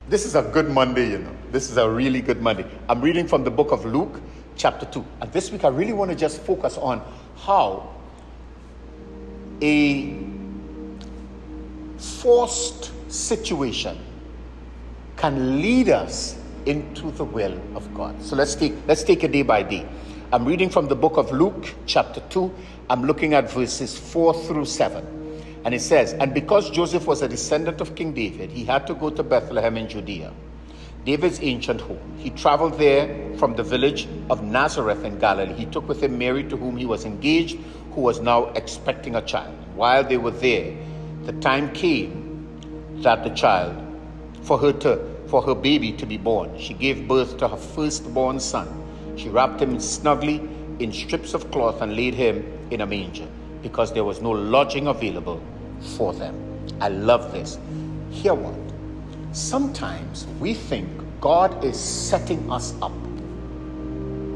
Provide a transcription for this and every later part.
This is a good Monday, you know. This is a really good Monday. I'm reading from the book of Luke, chapter 2. And this week I really want to just focus on how a forced situation can lead us into the will of God. So let's take it day by day. I'm reading from the book of Luke, chapter 2. I'm looking at verses 4 through 7. And it says, and because Joseph was a descendant of King David, he had to go to Bethlehem in Judea, David's ancient home. He traveled there from the village of Nazareth in Galilee. He took with him Mary, to whom he was engaged, who was now expecting a child. While they were there, the time came that the child, for her baby to be born. She gave birth to her firstborn son. She wrapped him snugly in strips of cloth and laid him in a manger, because there was no lodging available for them. I love this. Hear what? Sometimes we think God is setting us up.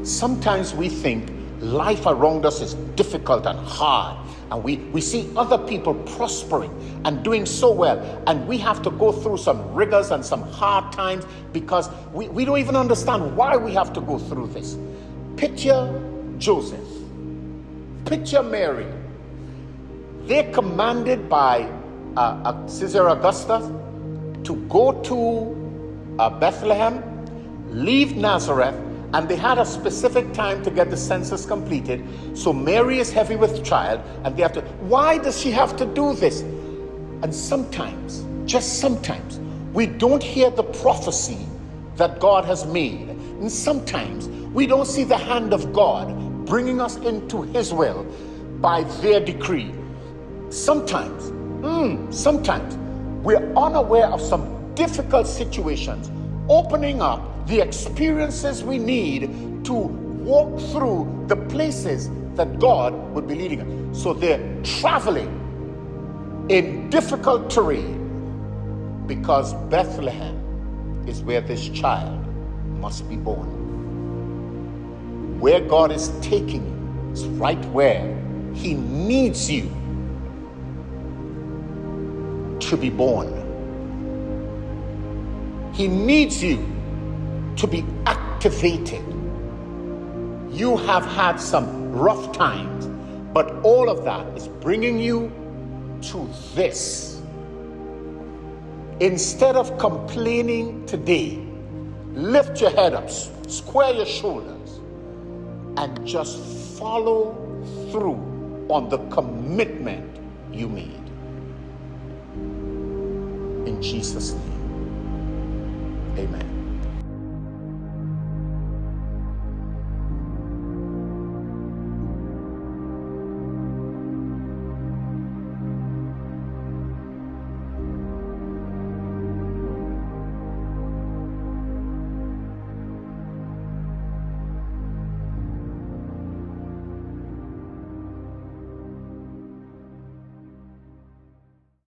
Sometimes we think life around us is difficult and hard, and we see other people prospering and doing so well, and we have to go through some rigors and some hard times because we don't even understand why we have to go through this. Picture Joseph. Picture Mary. They're commanded by Caesar Augustus to go to Bethlehem, leave Nazareth, and they had a specific time to get the census completed. So Mary is heavy with child, and they have to. Why does she have to do this? And sometimes, just sometimes, we don't hear the prophecy that God has made. And sometimes we don't see the hand of God bringing us into His will by their decree. Sometimes we're unaware of some difficult situations, opening up the experiences we need to walk through the places that God would be leading us. So they're traveling in difficult terrain because Bethlehem is where this child must be born. Where God is taking you is right where He needs you to be born. He needs you to be activated. You have had some rough times, but all of that is bringing you to this. Instead of complaining today, lift your head up, square your shoulders, and just follow through on the commitment you made. In Jesus' name, amen.